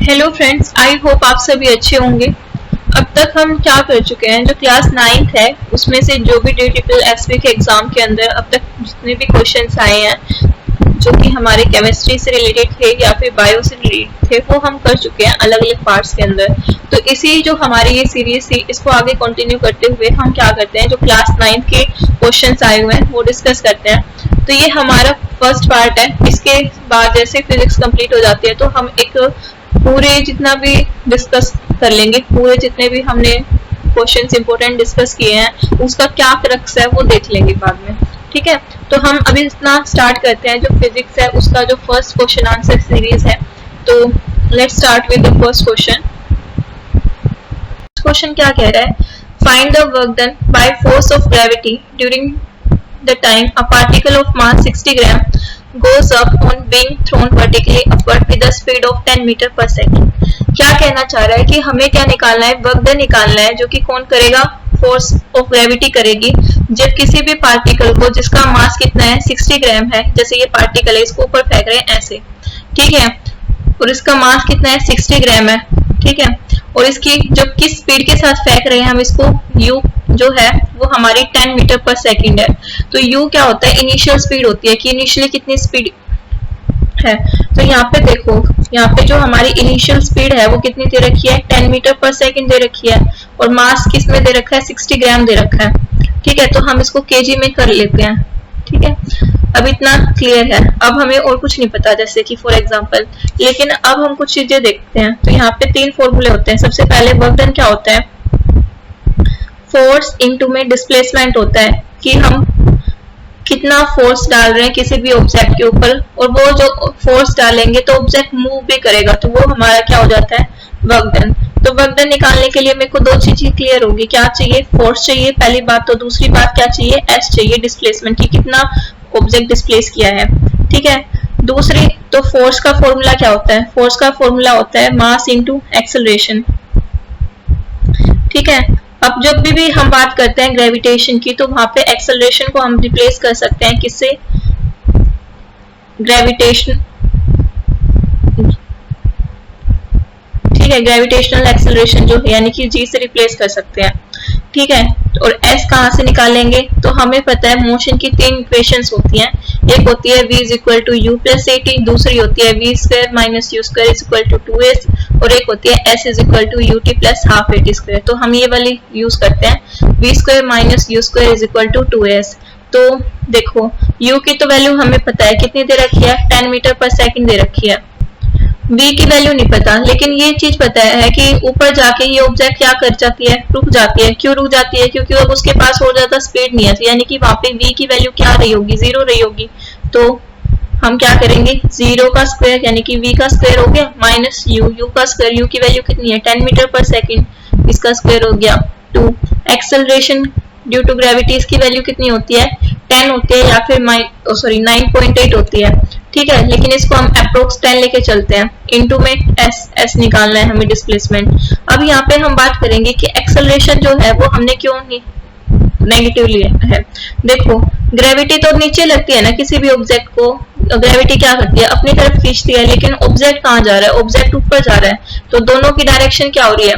Hello friends, I hope आप सभी अच्छे होंगे। अब तक हम क्या कर चुके हैं, जो क्लास 9th है उसमें से जो भी DTPL एसवी के एग्जाम के अंदर अब तक जितने भी क्वेश्चंस आए हैं जो कि हमारे केमिस्ट्री से रिलेटेड थे या फिर बायो से रिलेटेड थे, वो हम कर चुके हैं अलग अलग पार्ट्स के अंदर। तो इसी जो हमारी ये सीरीज थी, इसको आगे कंटिन्यू करते हुए हम क्या करते हैं, जो क्लास 9th के क्वेश्चंस आए हुए हैं वो डिस्कस करते हैं। तो ये हमारा फर्स्ट पार्ट है। इसके बाद जैसे फिजिक्स कंप्लीट हो जाती है तो हम एक पूरे जितना भी डिस्कस कर लेंगे, पूरे जितने भी हमने क्वेश्चंस इंपॉर्टेंट डिस्कस किए हैं उसका क्या क्रक्स है वो देख लेंगे बाद में। ठीक है, तो हम अभी इतना स्टार्ट करते हैं। जो फिजिक्स है उसका जो फर्स्ट क्वेश्चन आंसर सीरीज है, तो let's start with the first question. Question क्या कह रहा है, find the work done by force of gravity during the time a particle of mass 60 gram goes up on being thrown vertically upward with a speed of 10 metre पर second. क्या कहना चाह रहा है कि हमें क्या निकालना है, वर्क डन निकालना है, जो कि कौन करेगा, फोर्स ऑफ ग्रेविटी करेगी। जब किसी भी पार्टिकल को जिसका मास कितना है 60 ग्राम है, जैसे ये पार्टिकल है इसको ऊपर फेंक रहे हैं ऐसे, ठीक है, और इसका मास कितना है 60 ग्राम है, ठीक है, और इसकी जब किस स्पीड के साथ फेंक रहे हैं हम इसको, u जो है वो हमारी 10 मीटर पर सेकंड है। तो u क्या होता है, इनिशियल स्पीड होती है कि इनिशियली कितनी स्पीड है। तो यहाँ पे देखो, यहाँ पे जो हमारी इनिशियल स्पीड है वो कितनी दे रखी है, 10 मीटर पर सेकंड दे रखी है, और मास किस में दे रखा है, 60 ग्राम दे रखा है। ठीक है, तो हम इसको केजी में कर लेते हैं। ठीक है, अब इतना क्लियर है। अब हमें और कुछ नहीं पता, जैसे कि फॉर एग्जांपल, लेकिन अब हम कुछ चीजें देखते हैं। तो यहाँ पे 3 फॉर्मूले होते हैं। सबसे पहले वर्क डन क्या होता है, फोर्स इनटू में डिस्प्लेसमेंट होता है कि हम कितना फोर्स डाल रहे हैं किसी भी ऑब्जेक्ट के ऊपर, और वो जो फोर्स डालेंगे तो ऑब्जेक्ट मूव भी करेगा, तो वो हमारा क्या हो जाता है, वर्क डन। तो वर्क डन निकालने के लिए मेरे को 2 चीजें क्लियर होगी। क्या चाहिए, फोर्स चाहिए पहली बात, तो दूसरी बात क्या चाहिए, एस चाहिए, डिस्प्लेसमेंट की कितना ऑब्जेक्ट डिस्प्लेस किया है। ठीक है, दूसरी तो फोर्स का फॉर्मूला क्या होता है, फोर्स का फॉर्मूला होता है मास इनटू एक्सेलरेशन। ठीक है, अब जब भी हम बात करते हैं ग्रेविटेशन की, तो वहां पे एक्सेलरेशन को हम रिप्लेस कर सकते हैं किससे, ग्रेविटेशन, ठीक है, ग्रेविटेशनल एक्सेलरेशन जो है यानी कि जी से रिप्लेस कर सकते हैं। ठीक है, और एस कहां से निकालेंगे, तो हमें पता है मोशन की 3 इक्वेशंस होती हैं। एक होती है v is equal to u plus a t, दूसरी होती है v square minus u square is equal to 2s, और एक होती है s is equal to u t plus half a t square. तो हम ये वाली यूज करते हैं, v square minus u square is equal to 2s। तो देखो u की तो वैल्यू हमें पता है, कितनी दे रखी है, 10 मीटर पर सेकंड दे रखी है। v की वैल्यू नहीं पता, लेकिन ये चीज पता है कि ऊपर जाके ये ऑब्जेक्ट क्या कर जाती है, रुक जाती है। क्यों रुक जाती है, क्योंकि अब उसके पास और ज्यादा स्पीड नहीं है, यानी कि वहां पे v की वैल्यू क्या रही होगी, 0 रही होगी। तो हम क्या करेंगे, 0 का स्क्वायर यानी कि v का स्क्वायर हो गया माइनस u का स्क्वायर, u की वैल्यू कितनी है 10 मीटर पर सेकंड, इसका स्क्वायर हो गया 2। एक्सेलरेशन ड्यू टू ग्रेविटी, इसकी वैल्यू कितनी होती है, 10 होती है या फिर 9.8 होती है। ठीक है, लेकिन इसको हम अप्रोक्स 10 लेके चलते हैं, इनटू में s निकालना है हमें डिस्प्लेसमेंट। अब यहाँ पे हम बात करेंगे कि एक्सेलरेशन जो है वो हमने क्यों नेगेटिव लिया है। देखो ग्रेविटी तो नीचे लगती है ना, किसी भी ऑब्जेक्ट को ग्रेविटी क्या करती है, अपनी तरफ खींचती है, लेकिन ऑब्जेक्ट कहाँ जा रहा है, ऑब्जेक्ट ऊपर जा रहा है। तो दोनों की डायरेक्शन क्या हो रही है,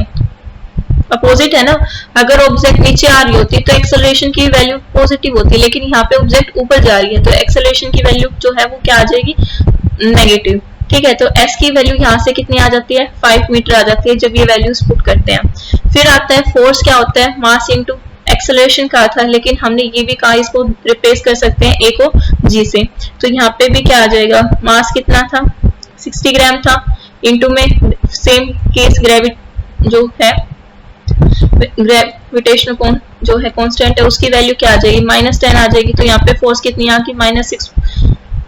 अपोजिट है ना। अगर ऑब्जेक्ट नीचे आ रही होती तो एक्सेलरेशन की वैल्यू पॉजिटिव होती, लेकिन यहाँ पे ऑब्जेक्ट ऊपर जा रही है तो एक्सेलरेशन की वैल्यू जो है वो क्या आ जाएगी, नेगेटिव। ठीक है, तो s की वैल्यू यहाँ से कितनी आ जाती है, 5 मीटर आ जाती है जब ये वैल्यूज पुट करते हैं। फिर आता है फोर्स, क्या होता है, मास इनटू एक्सेलरेशन कहा था, लेकिन हमने ये भी कहा इसको रिप्लेस कर सकते हैं a को g से। तो यहाँ पे भी क्या आ जाएगा, मास कितना था 60 ग्राम था, इनटू में सेम केस ग्रेविटी जो है, ग्रेविटेशनल जो है कांस्टेंट है, उसकी वैल्यू क्या आ जाएगी, -10 आ जाएगी। तो यहाँ पे फोर्स कितनी आ गई, -6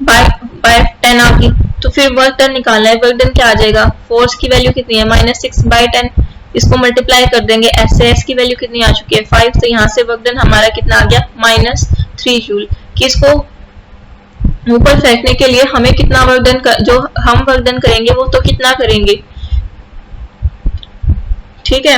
बाय 10 आ गई। तो फिर वर्क डन निकालना है, वर्क डन क्या आ जाएगा, फोर्स की वैल्यू कितनी है, -6 बाय 10, इसको मल्टीप्लाई कर देंगे, एस से एस की वैल्यू कितनी आ चुकी है 5, तो यहाँ से वर्क डन हमारा कितना आ गया, -3 जूल। कि इसको ऊपर फेंकने के लिए हमें कितना वर्क डन जो हम वर्क डन करेंगे वो तो कितना करेंगे। ठीक है,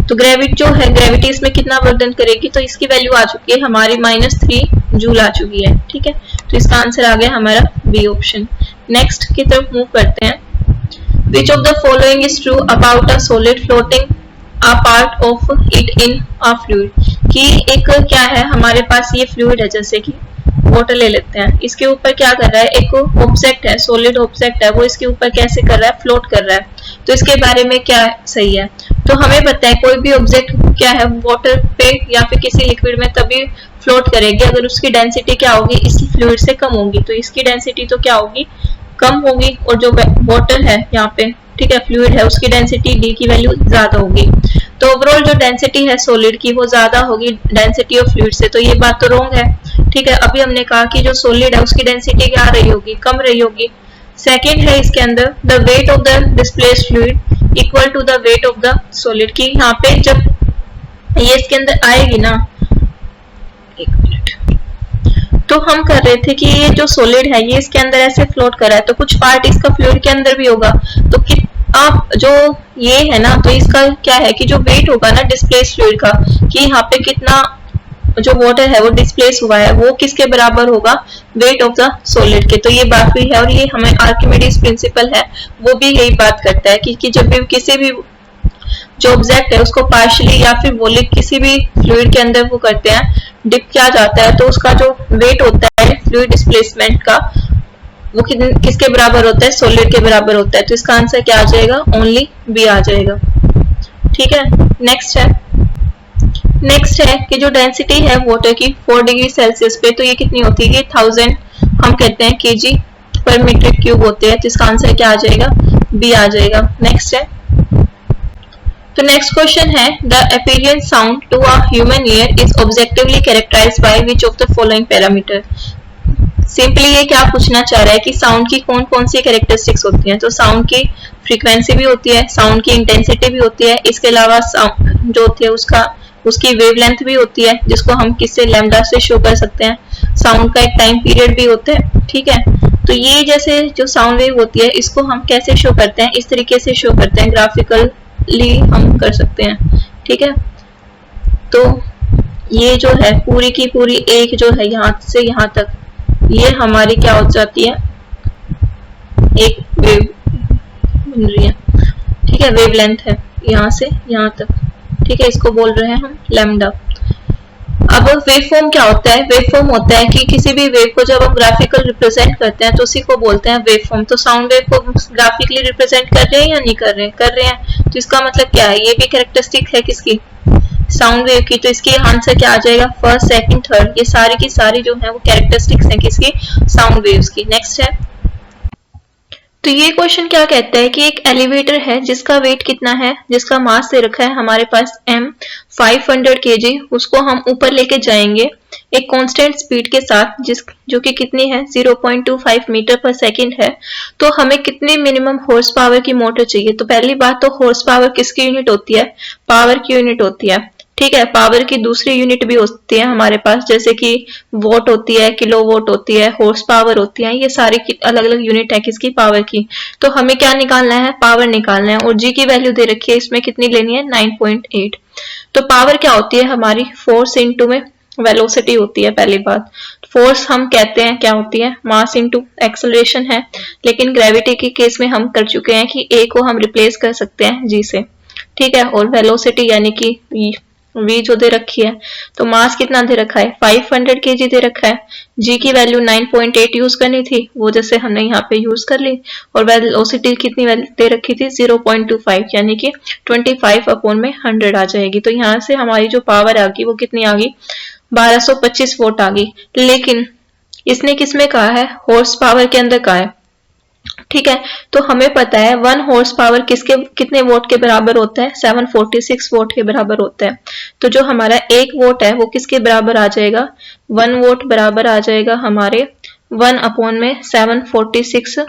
तो ग्रेविटी जो है, ग्रेविटी इसमें कितना वर्क डन करेगी, तो इसकी वैल्यू आ चुकी है हमारी -3 जूल आ चुकी है। ठीक है, तो इसका आंसर आ गया हमारा बी ऑप्शन। नेक्स्ट की तरफ मूव करते हैं। Which of the following is true about a solid floating a part of it in a fluid, कि एक क्या है हमारे पास ये फ्लूइड है, जैसे कि वाटर ले लेते हैं, इसके ऊपर क्या कर रहा है, एक ऑब्जेक्ट है, सॉलिड ऑब्जेक्ट है, वो इसके ऊपर कैसे कर रहा है, फ्लोट कर रहा है। तो इसके बारे में क्या सही है, तो हमें पता है कोई भी ऑब्जेक्ट क्या है वाटर पे या फिर किसी लिक्विड में तभी फ्लोट करेगी अगर उसकी डेंसिटी क्या होगी, इस फ्लूइड से कम होगी। तो इसकी डेंसिटी तो क्या होगी, कम होगी, और जो वाटर है यहाँ पे, ठीक है, फ्लूइड है, उसकी डेंसिटी डी की वैल्यू ज्यादा होगी। तो ओवरऑल जो डेंसिटी है सॉलिड की वो ज्यादा होगी डेंसिटी ऑफ फ्लूइड से, तो ये बात तो रॉन्ग है। ठीक है, अभी हमने कहा कि जो सॉलिड है उसकी डेंसिटी क्या रही होगी, कम रही होगी। सेकेंड है इसके अंदर the weight of the displaced fluid equal to the weight of the solid, की यहाँ पे जब ये इसके अंदर आएगी ना, एक मिनट, तो हम कर रहे थे कि ये जो सॉलिड है ये इसके अंदर ऐसे फ्लोट कर रहा है, तो कुछ पार्ट इसका फ्लूइड के अंदर भी होगा, तो कि आप जो ये है ना, तो इसका क्या है कि जो वेट होगा ना डिस्प्लेस फ्लूइड का, कि यहाँ पे कितना जो वाटर है वो डिस्प्लेस हुआ है, वो किसके बराबर होगा, वेट ऑफ द सॉलिड के। तो ये बात भी है, और ये हमें आर्किमिडीज प्रिंसिपल है वो भी यही बात करता है कि जब भी किसी भी जो ऑब्जेक्ट है उसको पार्शियली या फिर वॉलिड किसी भी फ्लूइड के अंदर वो करते हैं, डिप किया जाता है, तो उसका जो वेट होता है फ्लूइड डिस्प्लेसमेंट का वो किसके बराबर होता है, सॉलिड के बराबर होता है। तो इसका आंसर क्या आ जाएगा, ओनली बी आ जाएगा। ठीक है, नेक्स्ट है कि जो डेंसिटी है वाटर की 4 डिग्री सेल्सियस पे, तो ये कितनी होती है, 1000 हम कहते हैं केजी पर मीटर क्यूब होते हैं। तो इसका आंसर क्या आ जाएगा, बी आ जाएगा। नेक्स्ट है, तो नेक्स्ट क्वेश्चन है the appearance sound to a human ear is objectively characterised by which of the following parameter. Simply ये क्या पूछना चाह रहा है कि साउंड की कौन कौन सी कैरेक्टरिस्टिक्स होती हैं। तो साउंड की फ्रीक्वेंसी भी होती है, साउंड की इंटेंसिटी भी होती है, इसके अलावा साउंड जो होती है उसकी वेवलेंथ भी होती है, जिसको हम किससे लैम्डा से शो कर सकते हैं। साउंड का एक टाइम पीरियड भी होता है। ठीक है, तो ये जैसे जो साउंड वेव होती है इसको हम कैसे शो करते हैं, इस तरीके से शो करते हैं, ग्राफिकली हम कर सकते हैं। ठीक है, तो ये जो है पूरी की पूरी एक जो है यहाँ से यहाँ तक, ये हमारी क्या हो जाती है, एक वेव बन रही है। ठीक है, वेवलेंथ है यहाँ से यहाँ तक। ठीक है, इसको बोल रहे हैं हम लैम्डा। अब वेव फॉर्म क्या होता है, वेव फॉर्म होता है कि किसी भी वेव को जब हम ग्राफिकल रिप्रेजेंट करते हैं तो उसी को बोलते हैं वेव फॉर्म। तो साउंड वेव को ग्राफिकली रिप्रेजेंट कर रहे हैं या नहीं कर रहे हैं, कर रहे हैं। तो इसका मतलब क्या है, ये भी कैरेक्टरिस्टिक है किसकी, साउंड वेव की। तो इसकी आंसर क्या आ जाएगा, फर्स्ट सेकंड थर्ड, ये सारी की सारी जो है वो कैरेक्टरिस्टिक्स हैं किसकी, साउंड वेव्स की। नेक्स्ट है, तो ये क्वेश्चन क्या कहता है कि एक एलिवेटर है जिसका वेट कितना है, जिसका मास दे रखा है हमारे पास m 500 kg, उसको हम ऊपर लेके जाएंगे एक कांस्टेंट स्पीड के साथ, जो कि कितनी है 0.25 मीटर पर सेकंड है। तो हमें कितनी मिनिमम हॉर्स पावर की मोटर चाहिए। तो पहली बात तो हॉर्स पावर किसकी यूनिट होती है, पावर की यूनिट होती है। ठीक है, पावर की दूसरी यूनिट भी होती है हमारे पास, जैसे कि वोट होती है, किलो वोट होती है, हॉर्स पावर होती है, ये सारी अलग अलग यूनिट है किसकी, पावर की। तो हमें क्या निकालना है, पावर निकालना है, और जी की वैल्यू दे रखी है, इसमें कितनी लेनी है 9.8। तो पावर क्या होती है हमारी, फोर्स इंटू में वेलोसिटी होती है। पहली बात, फोर्स हम कहते हैं क्या होती है, मास इंटू एक्सेलरेशन है, लेकिन ग्रेविटी के केस में हम कर चुके हैं कि ए को हम रिप्लेस कर सकते हैं जी से। ठीक है, और वेलोसिटी यानी कि v जो दे रखी है, तो मास कितना दे रखा है 500 kg दे रखा है, g की वैल्यू 9.8 यूज करनी थी, वो जैसे हमने यहाँ पे यूज कर ली, और वेलोसिटी कितनी दे रखी थी 0.25, यानी कि 25/100 आ जाएगी। तो यहाँ से हमारी जो पावर आ गई वो कितनी आ गई, 1225 वोट आ गई। लेकिन इसने किसमें कहा है, हॉर्स पावर के अंदर कहा है। ठीक है, तो हमें पता है 1 हॉर्स पावर कितने वोट के बराबर होता है, 746 वोट के बराबर होता है। तो जो हमारा 1 वोट है वो किसके बराबर आ जाएगा, 1 वोट बराबर आ जाएगा हमारे 1 में 746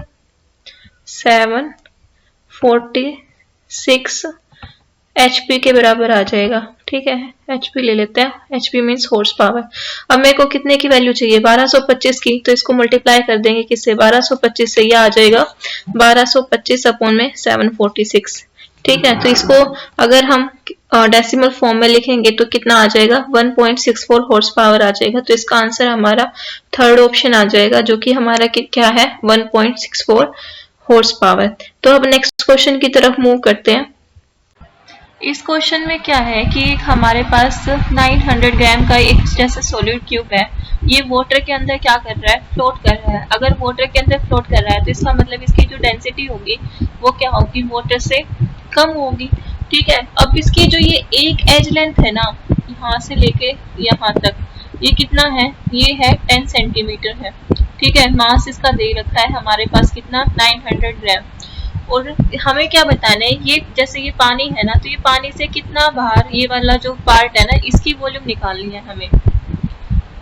HP के बराबर आ जाएगा। ठीक है, HP ले लेते हैं, HP मीन्स हॉर्स पावर। अब मेरे को कितने की वैल्यू चाहिए, 1225 की, तो इसको मल्टीप्लाई कर देंगे किससे, 1225 से, यह आ जाएगा 1225 में 746। ठीक है, तो इसको अगर हम डेसिमल फॉर्म में लिखेंगे तो कितना आ जाएगा, 1.64 हॉर्स पावर आ जाएगा। तो इसका आंसर हमारा थर्ड ऑप्शन आ जाएगा, जो कि हमारा क्या है 1.64 हॉर्स पावर। तो अब नेक्स्ट क्वेश्चन की तरफ मूव करते हैं। इस क्वेश्चन में क्या है कि हमारे पास 900 ग्राम का एक जैसे सॉलिड क्यूब है, ये वाटर के अंदर क्या कर रहा है, फ्लोट कर रहा है। अगर वाटर के अंदर फ्लोट कर रहा है तो इसका मतलब इसकी जो डेंसिटी होगी वो क्या होगी, वाटर से कम होगी। ठीक है, अब इसकी जो ये एक एज लेंथ है ना, यहाँ से लेके यहाँ तक, ये कितना है, ये है 10 सेंटीमीटर है। ठीक है, मास इसका दे रखा है हमारे पास कितना, 900 ग्राम। और हमें क्या बताना है, ये जैसे ये पानी है ना, तो ये पानी से कितना बाहर, ये वाला जो पार्ट है ना, इसकी वॉल्यूम निकालनी है हमें।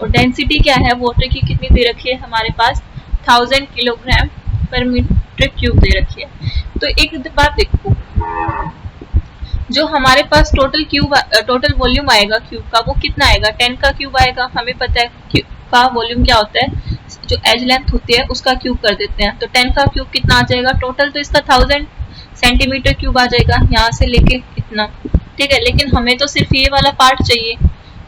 और डेंसिटी क्या है वाटर की, कितनी दे रखी है हमारे पास, 1000 किलोग्राम पर मीटर क्यूब दे रखी है। तो एक बात देखो, जो हमारे पास टोटल वॉल्यूम आएगा क्यूब का, वो कितना आएगा, 10 का क्यूब आएगा। हमें पता है क्यूब का वॉल्यूम क्या होता है, जो एज लेंथ होती है उसका क्यूब कर देते हैं। तो 10 का क्यूब कितना आ जाएगा, टोटल तो इसका 1000 सेंटीमीटर क्यूब आ जाएगा, यहाँ से लेके इतना। ठीक है, लेकिन हमें तो सिर्फ ये वाला पार्ट चाहिए,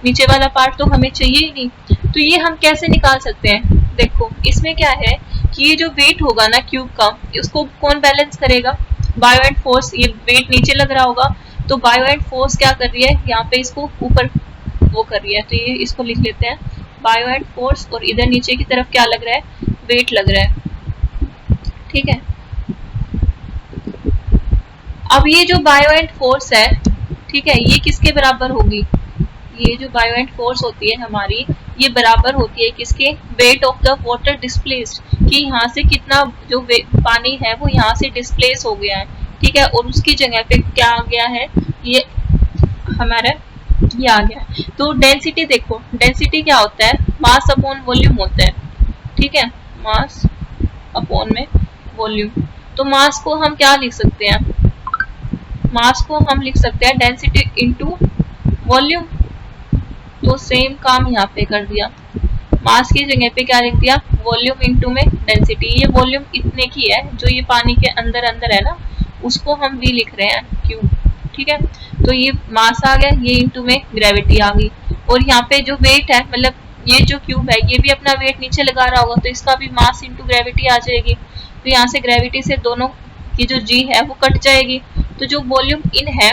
नीचे वाला पार्ट तो हमें चाहिए ही नहीं। तो ये हम कैसे निकाल सकते हैं, देखो इसमें क्या है कि ये जो वेट होगा ना क्यूब का, उसको कौन बैलेंस करेगा, बायो एंड फोर्स। ये वेट नीचे लग रहा होगा, तो बायो एंड फोर्स क्या कर रही है, यहाँ पे इसको ऊपर वो कर रही है। तो ये इसको लिख लेते हैं बायो एंड फोर्स, और इधर नीचे की तरफ क्या लग रहा है, वेट लग रहा है। ठीक है, अब ये जो बायो एंड फोर्स है, ठीक है, ये किसके बराबर होगी, ये जो बायो एंड फोर्स होती है हमारी, ये बराबर होती है किसके, wait of the water displaced, कि यहाँ से कितना जो पानी है वो यहाँ से डिस्प्लेस हो गया है। ठीक है, और उसकी जगह पे क्या आ गया है, ये हमारा ये आ गया। तो डेंसिटी देखो, डेंसिटी क्या होता है, मास अपॉन वॉल्यूम होता है। ठीक है, मास अपॉन में वॉल्यूम। तो मास को हम क्या लिख सकते हैं, मास को हम लिख सकते हैं डेंसिटी इनटू वॉल्यूम। तो सेम काम यहाँ पे कर दिया, मास की जगह पे क्या लिख दिया, वॉल्यूम इनटू में डेंसिटी। ये वॉल्यूम इतने की है, जो ये पानी के अंदर अंदर है ना, उसको हम v लिख रहे हैं क्यूब। ठीक है, तो ये मास आ गया, ये इनटू में ग्रेविटी आ गई। और यहाँ पे जो वेट है, मतलब ये जो क्यूब है, ये भी अपना वेट नीचे लगा रहा होगा, तो इसका भी मास इनटू ग्रेविटी आ जाएगी। तो यहाँ से ग्रेविटी से दोनों की जो g है वो कट जाएगी। तो जो वॉल्यूम इन है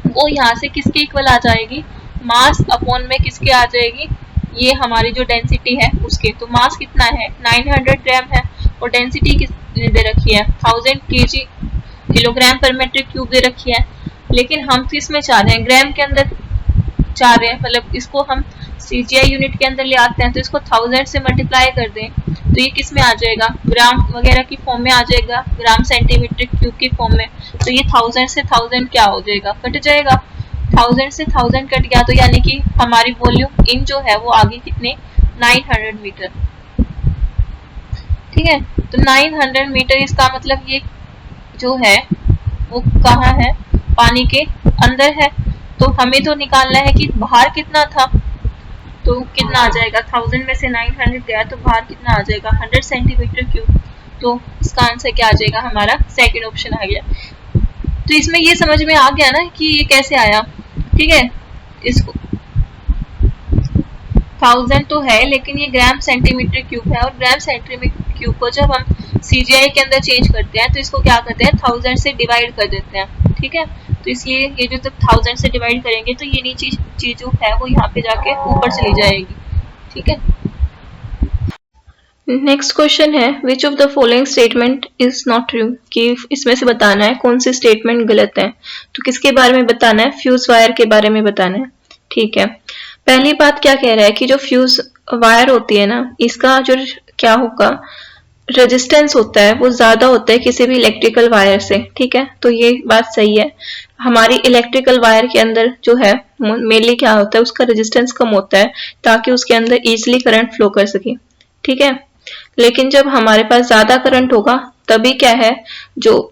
वो यहाँ से किसके इक्वल आ जाएगी, मास अपॉन में किसके आ जाएगी, ये हमारी जो डेंसिटी है उसके। तो मास कितना है, 900 ग्राम है, और डेंसिटी कितनी दे रखी है, 1000 kg किलोग्राम पर मीटर क्यूब दे रखी है। लेकिन हम किस में चाह रहे हैं, ग्राम के अंदर चाह रहे हैं, मतलब इसको हम CGI यूनिट के अंदर ले आते हैं, तो इसको 1000 से मल्टीप्लाई कर दें तो ये किस में आ जाएगा, ग्राम वगैरह की फॉर्म में आ जाएगा, ग्राम सेंटीमीटर क्यूब की फॉर्म में। तो ये 1000 से 1000 क्या हो जाएगा, कट जाएगा। 1000 से 1000 कट गया, तो यानी कि हमारी वॉल्यूम इन जो है वो आगे कितने, 900 मीटर। ठीक है, तो 900 मीटर, इसका मतलब ये जो है वो कहाँ है, पानी के अंदर है। तो हमें तो निकालना है कि बाहर कितना था, तो कितना आ जाएगा, 1000 में से 900 गया तो बाहर कितना आ जाएगा, 100 सेंटीमीटर क्यूब। तो इसका आंसर क्या आ जाएगा, हमारा सेकंड ऑप्शन आ गया। तो इसमें ये समझ में आ गया ना कि ये कैसे आया। ठीक है, इसको 1000 तो है, लेकिन ये ग्राम सेंटीमीटर क्यूब है, और ग्राम सेंटीमीटर क्यूब को जब हम CGI के अंदर चेंज करते हैं तो इसको क्या करते हैं, 1000 से डिवाइड कर देते हैं। ठीक है, तो इसलिए ये जो जब 1000 से डिवाइड करेंगे तो ये नीचे चीज जो है वो यहाँ पे जाके ऊपर चली जाएगी। ठीक है, नेक्स्ट क्वेश्चन है, which of the following statement is not true, कि इसमें से बताना है कौन सी स्टेटमेंट गलत है। तो किसके बारे में बताना है, फ्यूज वायर के बारे में बताना है। ठीक है, पहली बात क्या कह रहा है कि जो फ्यूज वायर होती है ना, इसका जो क्या होगा, रेजिस्टेंस होता है वो ज्यादा होता है किसी भी इलेक्ट्रिकल वायर से। ठीक है, तो ये बात सही है। हमारी इलेक्ट्रिकल वायर के अंदर जो है मेनली क्या होता है, उसका रेजिस्टेंस कम होता है ताकि उसके अंदर इजिली करंट फ्लो कर सके। ठीक है, लेकिन जब हमारे पास ज्यादा करंट होगा तभी क्या है, जो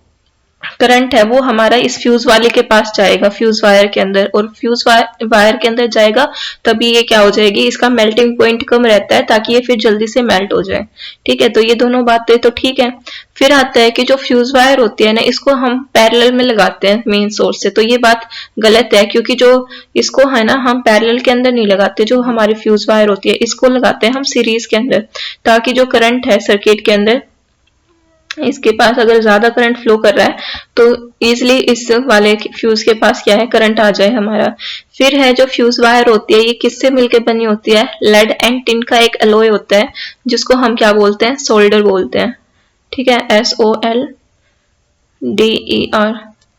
करंट है वो हमारा इस फ्यूज वाले के पास जाएगा, फ्यूज वायर के अंदर, और फ्यूज वायर के अंदर जाएगा तभी ये क्या हो जाएगी, इसका मेल्टिंग पॉइंट कम रहता है ताकि ये फिर जल्दी से मेल्ट हो जाए। ठीक है, तो ये दोनों बातें तो ठीक है। फिर आता है कि जो फ्यूज वायर होती है ना, इसको हम पैरेलल में लगाते हैं मेन सोर्स से, तो ये बात गलत है, क्योंकि जो इसको है ना हम पैरेलल के अंदर नहीं लगाते, जो हमारी फ्यूज वायर होती है इसको लगाते हैं हम सीरीज के अंदर, ताकि जो करंट है सर्किट के अंदर इसके पास अगर ज्यादा करंट फ्लो कर रहा है तो इजिली इस वाले फ्यूज के पास क्या है, करंट आ जाए हमारा। फिर है जो फ्यूज वायर होती है, ये किससे मिलकर बनी होती है, लेड एंड टिन का एक एलॉय होता है जिसको हम क्या बोलते हैं, सोल्डर बोलते हैं। ठीक है, SOLDER।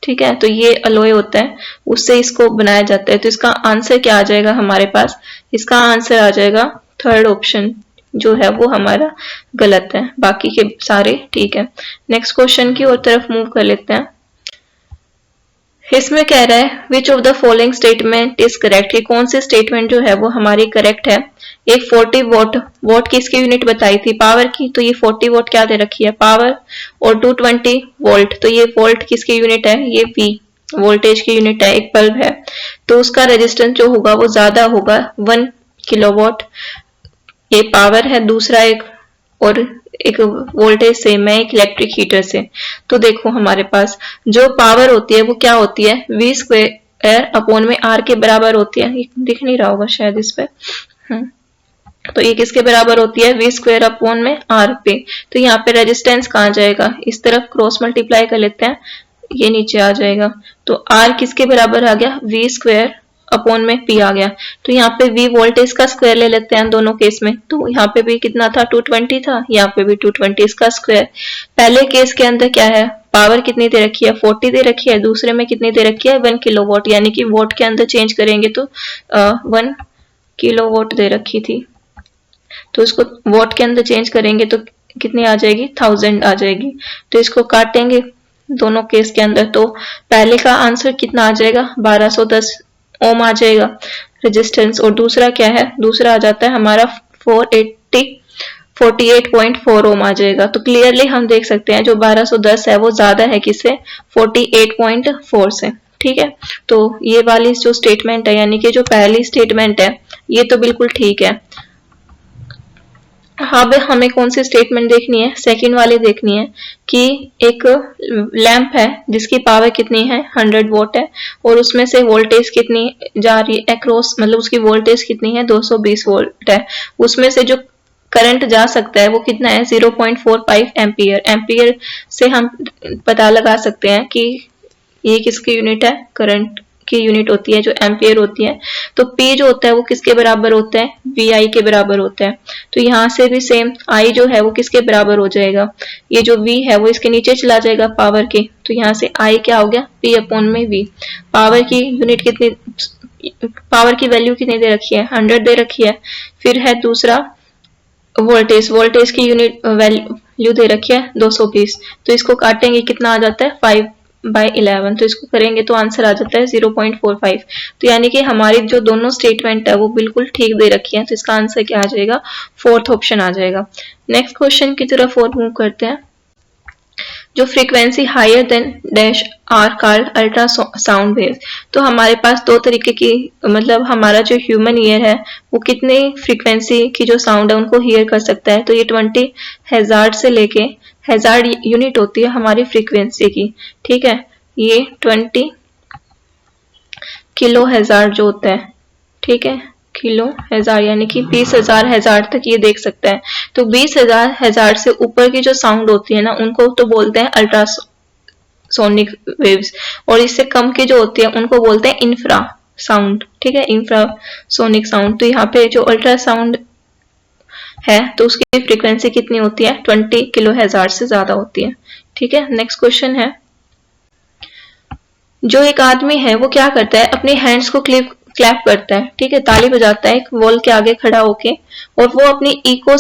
ठीक है, तो ये एलॉय होता है, उससे इसको बनाया जाता है। तो इसका आंसर क्या आ जाएगा हमारे पास, इसका आंसर आ जाएगा थर्ड ऑप्शन जो है वो हमारा गलत है, बाकी के सारे ठीक है। नेक्स्ट क्वेश्चन की ओर तरफ मूव कर लेते हैं। इसमें कह रहा है which of the following statement is correct, कि कौन सी स्टेटमेंट जो है वो हमारी करेक्ट है। एक 40 वोट, वोट किसकी यूनिट बताई थी, पावर की, तो ये 40 वोट क्या दे रखी है, पावर। और 220 वोल्ट, तो ये वोल्ट किसकी यूनिट है, ये V वोल्टेज की यूनिट है, एक बल्ब है, तो उसका रेजिस्टेंस जो होगा वो ज्यादा होगा 1 किलोवाट। ये पावर है, दूसरा और एक वोल्टेज से, मैं एक इलेक्ट्रिक हीटर से। तो देखो हमारे पास जो पावर होती है वो क्या होती है, V स्क्वायर अपॉन में R के बराबर होती है। ये दिख नहीं रहा होगा शायद इस पे, तो ये किसके बराबर होती है, V स्क्वायर अपॉन में R पे। तो यहाँ पे रेजिस्टेंस कहाँ जाएगा, इस तरफ क्रॉस मल्टीप्लाई कर लेते हैं, ये नीचे आ जाएगा। तो R किसके बराबर आ गया, V स्क्वायर अपॉन में P आ गया। तो यहाँ पे V वोल्टेज का स्क्वायर ले लेते हैं दोनों केस में, तो यहाँ पे भी कितना था, 220 था, यहाँ पे भी 220 इसका स्क्वायर। पहले केस के अंदर क्या है, पावर कितनी दे रखी है, 40 दे रखी है, दूसरे में कितनी दे रखी है, 1 किलोवाट, यानी कि वोट के अंदर चेंज करेंगे तो 1 किलोवाट दे रखी थी, तो इसको वोट के अंदर चेंज करेंगे तो कितनी आ जाएगी, 1000 आ जाएगी। तो इसको काटेंगे दोनों केस के अंदर, तो पहले का आंसर कितना आ जाएगा, 1210 ओम आ जाएगा रेजिस्टेंस। और दूसरा क्या है, दूसरा आ जाता है हमारा 48.4 ओम आ जाएगा। तो क्लियरली हम देख सकते हैं जो 1210 है वो ज्यादा है किससे, 48.4 से। ठीक है, तो ये वाली जो स्टेटमेंट है, यानी कि जो पहली स्टेटमेंट है, ये तो बिल्कुल ठीक है। अब हमें कौन सी स्टेटमेंट देखनी है, सेकंड वाली देखनी है, कि एक लैंप है जिसकी पावर कितनी है, 100 वोट है, और उसमें से वोल्टेज कितनी जा रही है अक्रॉस, मतलब उसकी वोल्टेज कितनी है, 220 वोल्ट है। उसमें से जो करंट जा सकता है वो कितना है, 0.45 एम्पियर। एम्पियर से हम पता लगा सकते हैं कि ये किसकी यूनिट है, करंट की यूनिट होती है जो एम्पियर होती है। तो P जो होता है वो किसके बराबर होता है, VI के बराबर होता है। तो यहाँ से भी सेम I जो है वो किसके बराबर हो जाएगा, ये जो V है वो इसके नीचे चला जाएगा पावर के, तो यहाँ से I क्या हो गया, P अपॉन में V। पावर की यूनिट कितनी, पावर की वैल्यू कितनी दे रखी है, 100 दे रखी है। फिर है दूसरा वोल्टेज, वोल्टेज की यूनिट वैल्यू दे रखी है 220, तो इसको काटेंगे कितना आ जाता है, 5/11, तो इसको करेंगे तो आंसर आ जाता है 0.45। तो यानी कि हमारी जो दोनों स्टेटमेंट है वो बिल्कुल ठीक दे रखी है, तो इसका आंसर क्या आ जाएगा, फोर्थ ऑप्शन आ जाएगा। नेक्स्ट क्वेश्चन की तरफ और मूव करते हैं। जो frequency higher than dash are called ultra sound wave. तो हमारे पास दो तरीके की, मतलब हमारा जो ह्यूमन ईयर है वो कितने फ्रीक्वेंसी की जो साउंड है उनको हियर कर सकता है, तो ये 20 हज़ार्ड से लेके, हज़ार्ड यूनिट होती है हमारी फ्रीक्वेंसी की। ठीक है, ये 20 किलो हज़ार्ड जो होता है, ठीक है, किलो हज़ार यानी कि 20,000 हज़ार्ड तक ये देख सकता है। तो 20,000 हज़ार्ड से ऊपर की जो साउंड होती है ना उनको तो बोलते हैं अल्ट्रासोनिक वेव्स, और इससे कम की जो होती है उनको बोलते हैं इंफ्रा साउंड। ठीक है, इंफ्रासोनिक साउंड। तो यहाँ पे जो अल्ट्रा साउंड है तो उसकी फ्रीक्वेंसी कितनी होती है, 20 किलो हज़ार्ड से ज्यादा होती है। ठीक है, नेक्स्ट क्वेश्चन है, जो एक आदमी है वो क्या करता है, अपने हैंड्स को क्लैप करता है, ठीक है, ताली बजाता है एक वॉल के आगे खड़ा होके, और वो अपनी इको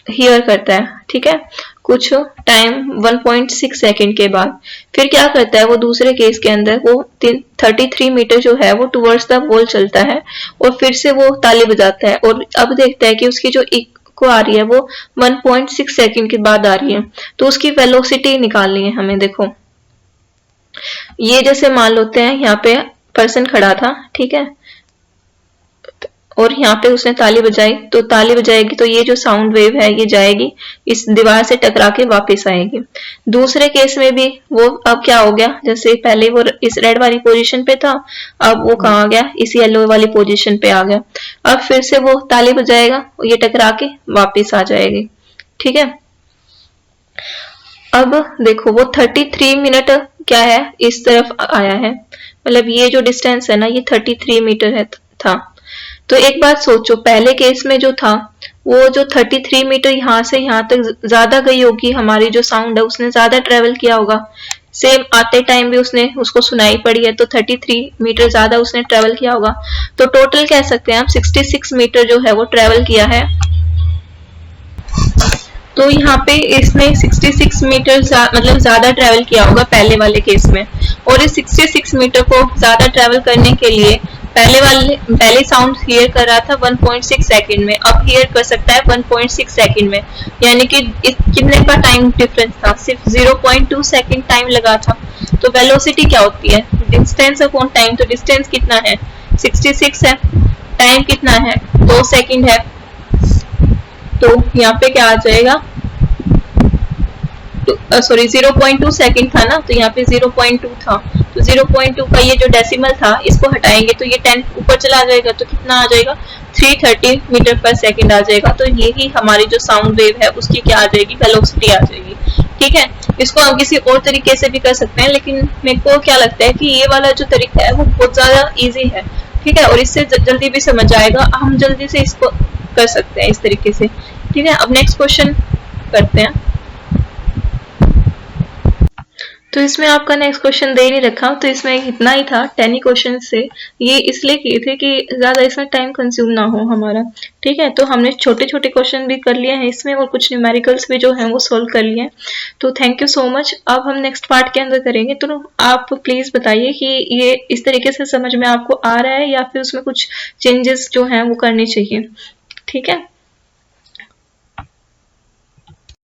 हियर करता है, ठीक है, कुछ टाइम 1.6 सेकंड के बाद। फिर क्या करता है वो दूसरे केस के अंदर वो 33 मीटर जो है वो टुवर्ड्स द वॉल चलता है, और फिर से वो ताली बजाता है, और अब देखता है कि उसकी जो इको आ रही है वो 1.6 सेकंड के बाद आ रही है। तो उसकी वेलोसिटी निकालनी है हमें। देखो ये जैसे मान लेते हैं यहाँ पे पर्सन खड़ा था, ठीक है, और यहाँ पे उसने ताली बजाई, तो ताली बजाएगी तो ये जो साउंड वेव है ये जाएगी इस दीवार से टकरा के वापस आएगी। दूसरे केस में भी वो अब क्या हो गया, जैसे पहले वो इस रेड वाली पोजीशन पे था, अब वो कहाँ आ गया, इस येलो वाली पोजीशन पे आ गया। अब फिर से वो ताली बजाएगा, ये टकरा के वापस आ जाएगी। ठीक है, अब देखो वो 33 मिनट क्या है, इस तरफ आया है, मतलब ये जो डिस्टेंस है ना ये 33 मीटर है था। तो एक बात सोचो, पहले केस में जो था वो जो 33 मीटर यहाँ से यहाँ तक ज्यादा गई होगी, हमारी जो साउंड है उसने ज्यादा ट्रेवल किया होगा। सेम आते टाइम भी उसने उसको सुनाई पड़ी है, तो 33 मीटर ज्यादा उसने ट्रेवल किया होगा। तो टोटल कह सकते हैं आप 66 मीटर जो है वो ट्रेवल किया है। तो यहाँ पे इसने 66 मीटर मतलब ज्यादा ट्रेवल किया होगा पहले वाले केस में, और इस 66 मीटर को ज्यादा ट्रेवल करने के लिए पहले साउंड हियर कर रहा था 1.6 सेकंड में, अब हियर कर सकता है 1.6 सेकंड में, यानी कि कितने का टाइम डिफरेंस था, सिर्फ 0.2 सेकंड टाइम लगा था। तो वेलोसिटी क्या होती है, डिस्टेंस अपॉन टाइम, तो डिस्टेंस कितना है 66 है, टाइम कितना है 2 सेकंड है, तो यहाँ पे क्या आ जाएगा, सॉरी 0.2 सेकंड था ना, तो यहाँ पे 0.2 था, तो 0.2 का ये जो डेसिमल था इसको हटाएंगे तो ये 10 ऊपर चला जाएगा, तो कितना आ जाएगा 330 मीटर पर सेकंड आ जाएगा। तो यही हमारी जो साउंड वेव है उसकी क्या आ जाएगी, वेलोसिटी आ जाएगी। ठीक है, इसको हम किसी और तरीके से भी कर सकते हैं, लेकिन मेरे को क्या लगता है कि ये वाला जो तरीका है वो बहुत ज्यादा इजी है। ठीक है, और इससे जल्दी भी समझ आएगा, हम जल्दी से इसको कर सकते हैं इस तरीके से। ठीक है, अब नेक्स्ट क्वेश्चन करते हैं। तो इसमें आपका नेक्स्ट क्वेश्चन दे नहीं रखा, तो इसमें इतना ही था 10 ही क्वेश्चन से, ये इसलिए किए थे कि ज्यादा इसमें टाइम कंज्यूम ना हो हमारा। ठीक है, तो हमने छोटे छोटे क्वेश्चन भी कर लिए हैं इसमें, और कुछ न्यूमेरिकल्स भी जो हैं वो सोल्व कर लिए हैं। तो थैंक यू सो मच। अब हम नेक्स्ट पार्ट के अंदर करेंगे, तो आप प्लीज बताइए कि ये इस तरीके से समझ में आपको आ रहा है या फिर उसमें कुछ चेंजेस जो हैं वो करने चाहिए। ठीक है।